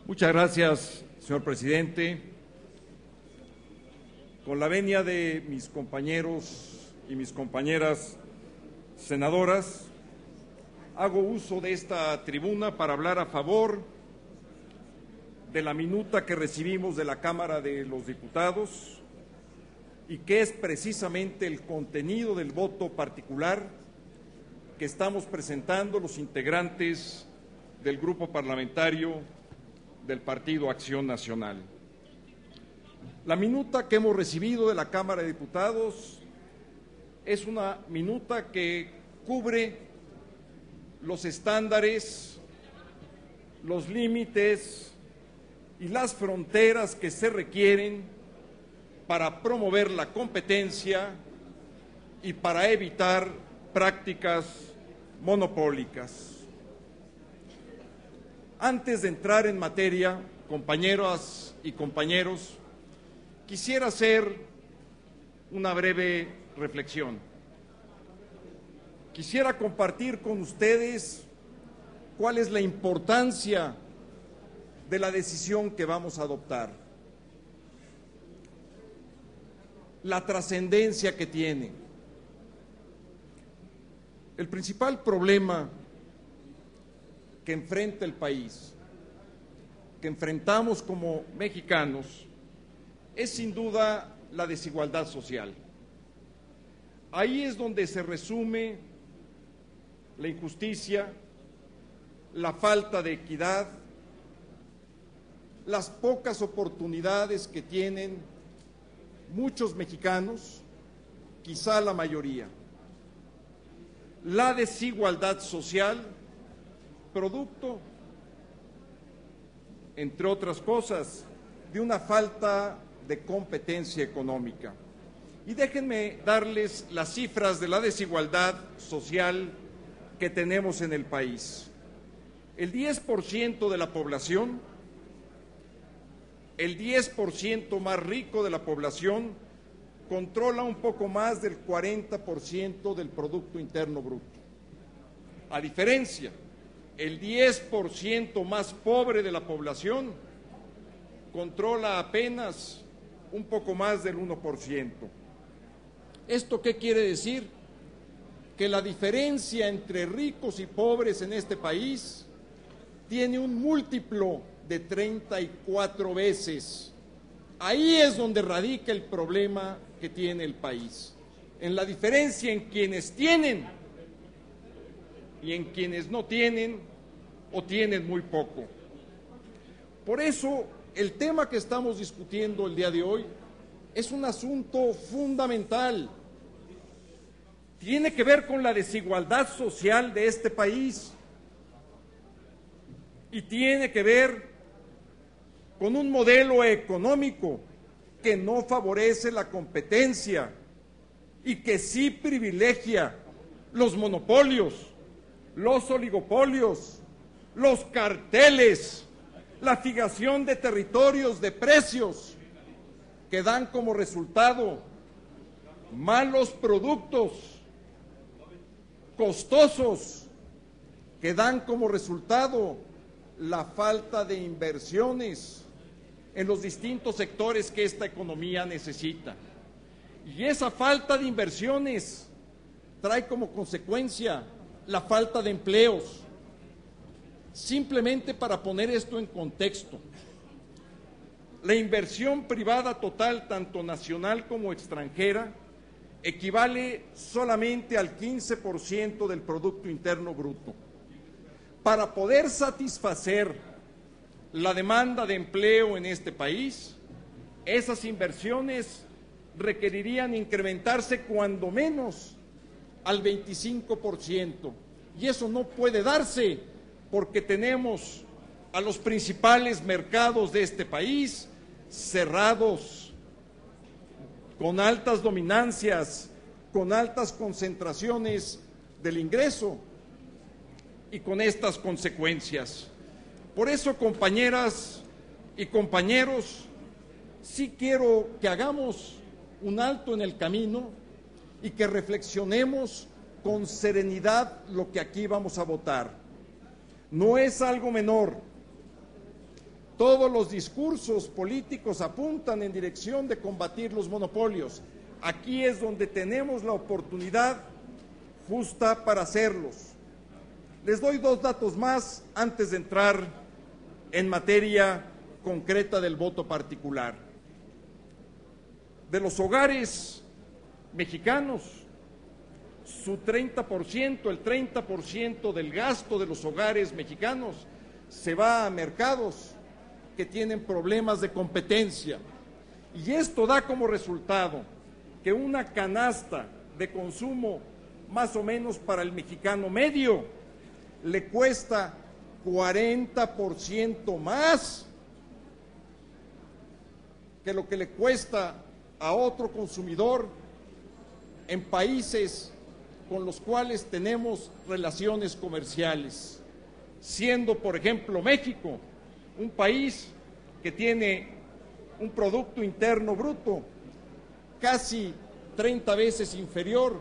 Muchas gracias, señor presidente. Con la venia de mis compañeros y mis compañeras senadoras, hago uso de esta tribuna para hablar a favor de la minuta que recibimos de la Cámara de los Diputados y que es precisamente el contenido del voto particular que estamos presentando los integrantes del grupo parlamentario del Partido Acción Nacional. La minuta que hemos recibido de la Cámara de Diputados es una minuta que cubre los estándares, los límites y las fronteras que se requieren para promover la competencia y para evitar prácticas monopólicas. Antes de entrar en materia, compañeras y compañeros, quisiera hacer una breve reflexión. Quisiera compartir con ustedes cuál es la importancia de la decisión que vamos a adoptar, la trascendencia que tiene. El principal problema que enfrenta el país, que enfrentamos como mexicanos, es sin duda la desigualdad social. Ahí es donde se resume la injusticia, la falta de equidad, las pocas oportunidades que tienen muchos mexicanos, quizá la mayoría. La desigualdad social, producto, entre otras cosas, de una falta de competencia económica. Y déjenme darles las cifras de la desigualdad social que tenemos en el país. El 10% de la población, el 10% más rico de la población, controla un poco más del 40% del Producto Interno Bruto. A diferencia, el 10% más pobre de la población controla apenas un poco más del 1%. ¿Esto qué quiere decir? Que la diferencia entre ricos y pobres en este país tiene un múltiplo de 34 veces. Ahí es donde radica el problema que tiene el país, en la diferencia en quienes tienen y en quienes no tienen o tienen muy poco. Por eso, el tema que estamos discutiendo el día de hoy es un asunto fundamental. Tiene que ver con la desigualdad social de este país y tiene que ver con un modelo económico que no favorece la competencia y que sí privilegia los monopolios, los oligopolios, los carteles, la fijación de territorios, de precios, que dan como resultado malos productos, costosos, que dan como resultado la falta de inversiones en los distintos sectores que esta economía necesita. Y esa falta de inversiones trae como consecuencia la falta de empleos. Simplemente para poner esto en contexto, la inversión privada total, tanto nacional como extranjera, equivale solamente al 15% del Producto Interno Bruto. Para poder satisfacer la demanda de empleo en este país, esas inversiones requerirían incrementarse cuando menos al 25%. Y eso no puede darse porque tenemos a los principales mercados de este país cerrados, con altas dominancias, con altas concentraciones del ingreso y con estas consecuencias. Por eso, compañeras y compañeros, sí quiero que hagamos un alto en el camino y que reflexionemos con serenidad lo que aquí vamos a votar. No es algo menor. Todos los discursos políticos apuntan en dirección de combatir los monopolios. Aquí es donde tenemos la oportunidad justa para hacerlos. Les doy 2 datos más antes de entrar en materia concreta del voto particular. De los hogares mexicanos, su 30%, el 30% del gasto de los hogares mexicanos se va a mercados que tienen problemas de competencia. Y esto da como resultado que una canasta de consumo más o menos para el mexicano medio le cuesta 40% más que lo que le cuesta a otro consumidor en países con los cuales tenemos relaciones comerciales, siendo, por ejemplo, México un país que tiene un Producto Interno Bruto casi 30 veces inferior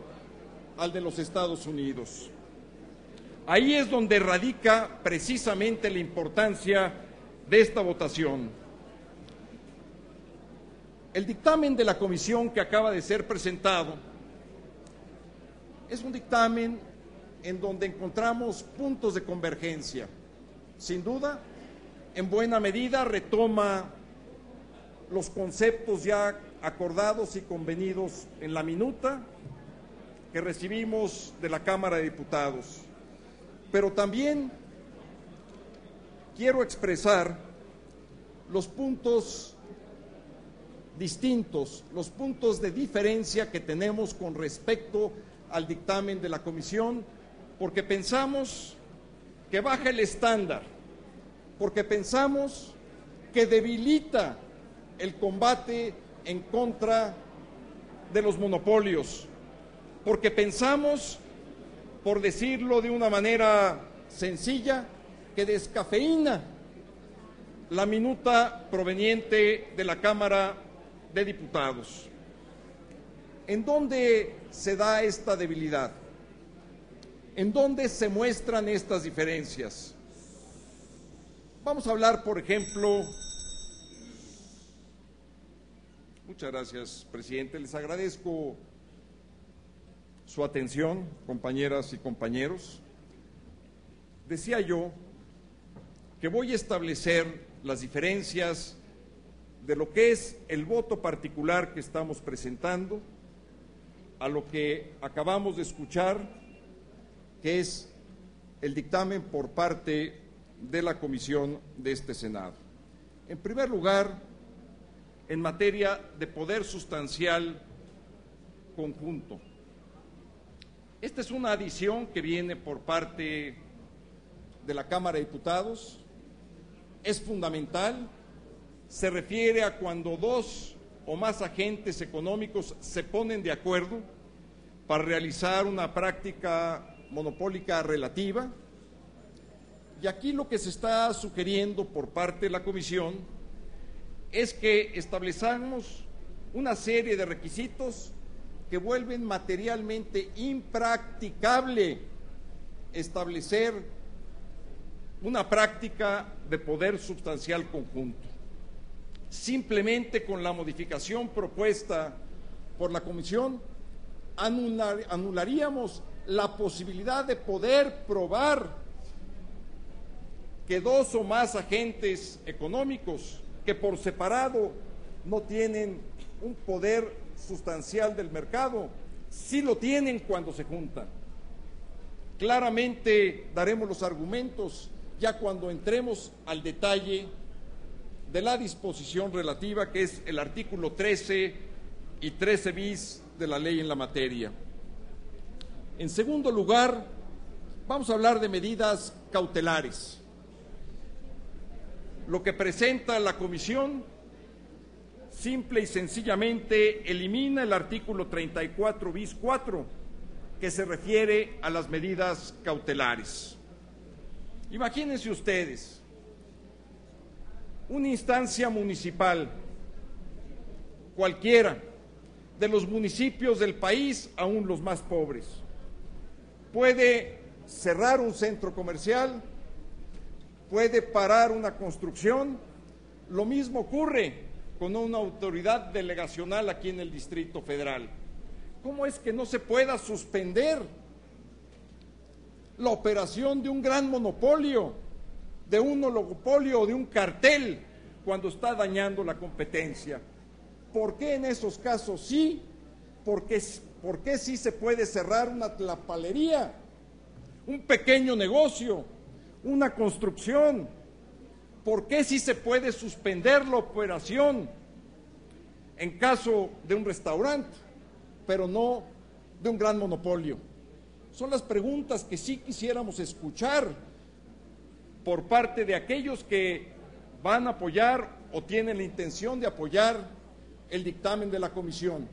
al de los Estados Unidos. Ahí es donde radica precisamente la importancia de esta votación. El dictamen de la comisión que acaba de ser presentado es un dictamen en donde encontramos puntos de convergencia. Sin duda, en buena medida retoma los conceptos ya acordados y convenidos en la minuta que recibimos de la Cámara de Diputados. Pero también quiero expresar los puntos distintos, los puntos de diferencia que tenemos con respecto al dictamen de la comisión, porque pensamos que baja el estándar, porque pensamos que debilita el combate en contra de los monopolios, porque pensamos, por decirlo de una manera sencilla, que descafeína la minuta proveniente de la Cámara de Diputados. ¿En dónde se da esta debilidad? ¿En dónde se muestran estas diferencias? Vamos a hablar, por ejemplo. Muchas gracias, presidente. Les agradezco su atención, compañeras y compañeros. Decía yo que voy a establecer las diferencias de lo que es el voto particular que estamos presentando a lo que acabamos de escuchar, que es el dictamen por parte de la comisión de este Senado. En primer lugar, en materia de poder sustancial conjunto. Esta es una adición que viene por parte de la Cámara de Diputados, es fundamental, se refiere a cuando 2 o más agentes económicos se ponen de acuerdo para realizar una práctica monopólica relativa. Y aquí lo que se está sugiriendo por parte de la Comisión es que establezcamos una serie de requisitos que vuelven materialmente impracticable establecer una práctica de poder sustancial conjunto. Simplemente con la modificación propuesta por la Comisión anularíamos la posibilidad de poder probar que 2 o más agentes económicos que por separado no tienen un poder sustancial del mercado, sí lo tienen cuando se juntan. Claramente daremos los argumentos ya cuando entremos al detalle de la disposición relativa, que es el artículo 13 y 13 bis de la ley en la materia. En segundo lugar, vamos a hablar de medidas cautelares. Lo que presenta la Comisión simple y sencillamente elimina el artículo 34 bis 4, que se refiere a las medidas cautelares. Imagínense ustedes, una instancia municipal, cualquiera, de los municipios del país, aún los más pobres, puede cerrar un centro comercial, puede parar una construcción Lo mismo ocurre con una autoridad delegacional aquí en el Distrito Federal. ¿Cómo es que no se pueda suspender la operación de un gran monopolio, de un oligopolio o de un cartel cuando está dañando la competencia? ¿Por qué en esos casos sí? ¿Por qué sí se puede cerrar una tlapalería, un pequeño negocio, una construcción? ¿Por qué sí se puede suspender la operación en caso de un restaurante, pero no de un gran monopolio? Son las preguntas que sí quisiéramos escuchar por parte de aquellos que van a apoyar o tienen la intención de apoyar el dictamen de la comisión.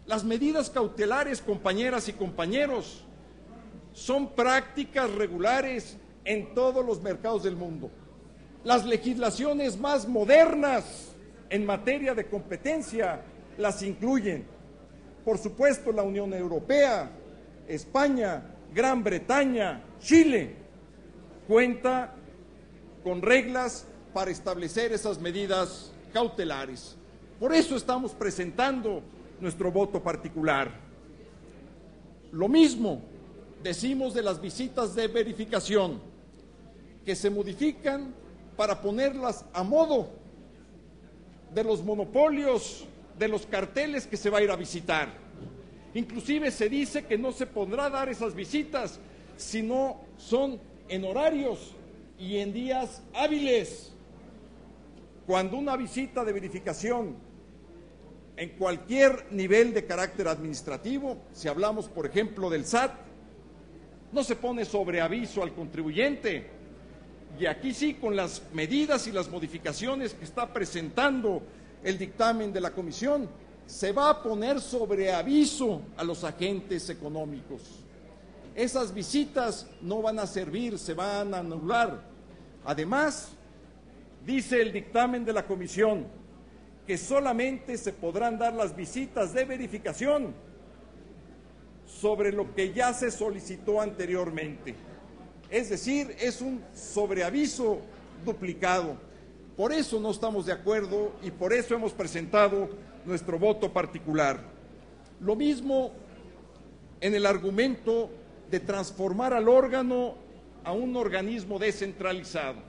Las medidas cautelares, compañeras y compañeros, son prácticas regulares en todos los mercados del mundo. Las legislaciones más modernas en materia de competencia las incluyen. Por supuesto, la Unión Europea, España, Gran Bretaña, Chile, cuenta con reglas para establecer esas medidas cautelares. Por eso estamos presentando nuestro voto particular. Lo mismo decimos de las visitas de verificación, que se modifican para ponerlas a modo de los monopolios, de los carteles que se va a ir a visitar. Inclusive se dice que no se podrá dar esas visitas si no son en horarios y en días hábiles. Cuando una visita de verificación en cualquier nivel de carácter administrativo, si hablamos por ejemplo del SAT, no se pone sobre aviso al contribuyente, y aquí sí, con las medidas y las modificaciones que está presentando el dictamen de la comisión, se va a poner sobre aviso a los agentes económicos. Esas visitas no van a servir, se van a anular. Además, dice el dictamen de la comisión que solamente se podrán dar las visitas de verificación sobre lo que ya se solicitó anteriormente. Es decir, es un sobreaviso duplicado. Por eso no estamos de acuerdo y por eso hemos presentado nuestro voto particular. Lo mismo en el argumento de transformar al órgano a un organismo descentralizado.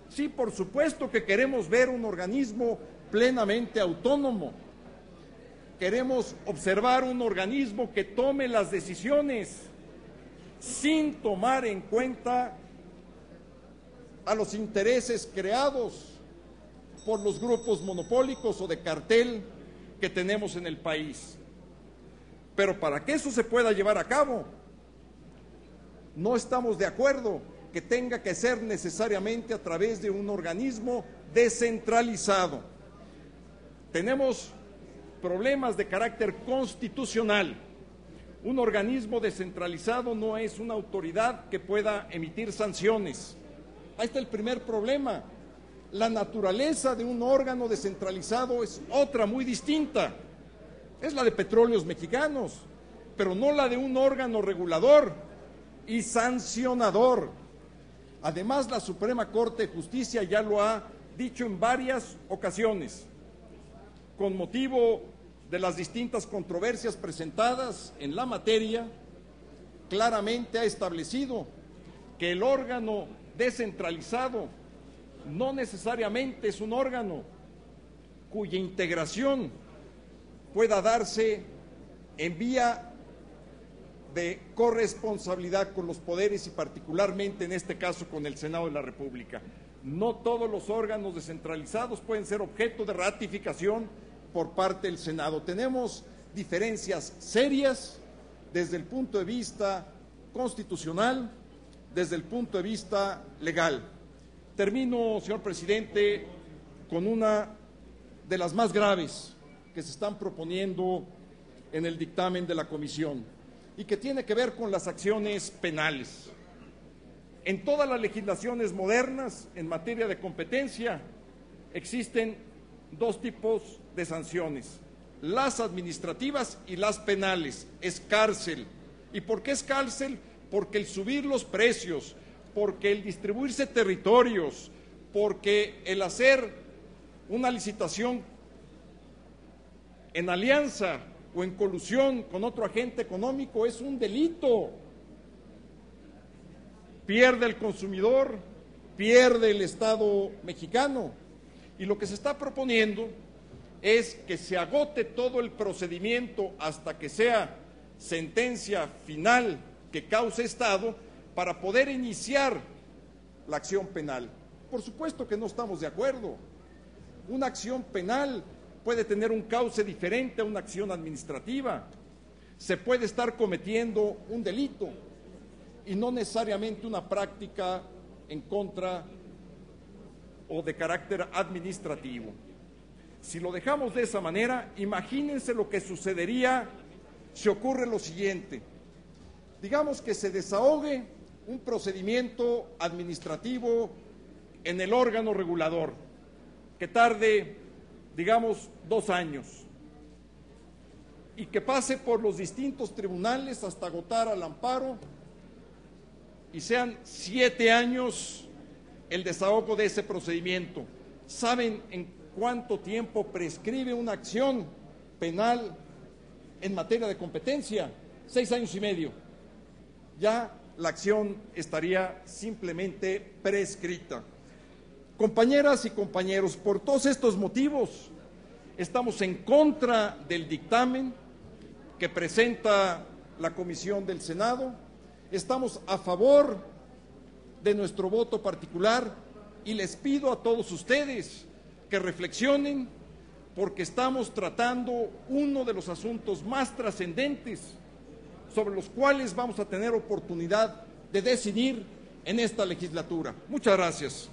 Sí, por supuesto que queremos ver un organismo plenamente autónomo. Queremos observar un organismo que tome las decisiones sin tomar en cuenta a los intereses creados por los grupos monopólicos o de cartel que tenemos en el país. Pero para que eso se pueda llevar a cabo, no estamos de acuerdo que tenga que ser necesariamente a través de un organismo descentralizado. Tenemos problemas de carácter constitucional. Un organismo descentralizado no es una autoridad que pueda emitir sanciones. Ahí está el primer problema. La naturaleza de un órgano descentralizado es otra muy distinta. Es la de Petróleos Mexicanos, pero no la de un órgano regulador y sancionador. Además, la Suprema Corte de Justicia ya lo ha dicho en varias ocasiones, con motivo de las distintas controversias presentadas en la materia, claramente ha establecido que el órgano descentralizado no necesariamente es un órgano cuya integración pueda darse en vía de corresponsabilidad con los poderes y particularmente en este caso con el Senado de la República. No todos los órganos descentralizados pueden ser objeto de ratificación por parte del Senado. Tenemos diferencias serias desde el punto de vista constitucional, desde el punto de vista legal. Termino, señor presidente, con una de las más graves que se están proponiendo en el dictamen de la comisión y que tiene que ver con las acciones penales. En todas las legislaciones modernas en materia de competencia existen dos tipos de sanciones, las administrativas y las penales. Es cárcel. ¿Y por qué es cárcel? Porque el subir los precios, porque el distribuirse territorios, porque el hacer una licitación en alianza o en colusión con otro agente económico es un delito. Pierde el consumidor, pierde el Estado mexicano. Y lo que se está proponiendo es que se agote todo el procedimiento hasta que sea sentencia final que cause Estado para poder iniciar la acción penal. Por supuesto que no estamos de acuerdo. Una acción penal puede tener un cauce diferente a una acción administrativa. Se puede estar cometiendo un delito y no necesariamente una práctica en contra o de carácter administrativo. Si lo dejamos de esa manera, imagínense lo que sucedería si ocurre lo siguiente. Digamos que se desahogue un procedimiento administrativo en el órgano regulador, que tarde, digamos, 2 años, y que pase por los distintos tribunales hasta agotar al amparo, y sean 7 años el desahogo de ese procedimiento. ¿Saben en cuánto tiempo prescribe una acción penal en materia de competencia? 6 años y medio. Ya la acción estaría simplemente prescrita. Compañeras y compañeros, por todos estos motivos, estamos en contra del dictamen que presenta la Comisión del Senado, estamos a favor de nuestro voto particular y les pido a todos ustedes que reflexionen, porque estamos tratando uno de los asuntos más trascendentes sobre los cuales vamos a tener oportunidad de decidir en esta legislatura. Muchas gracias.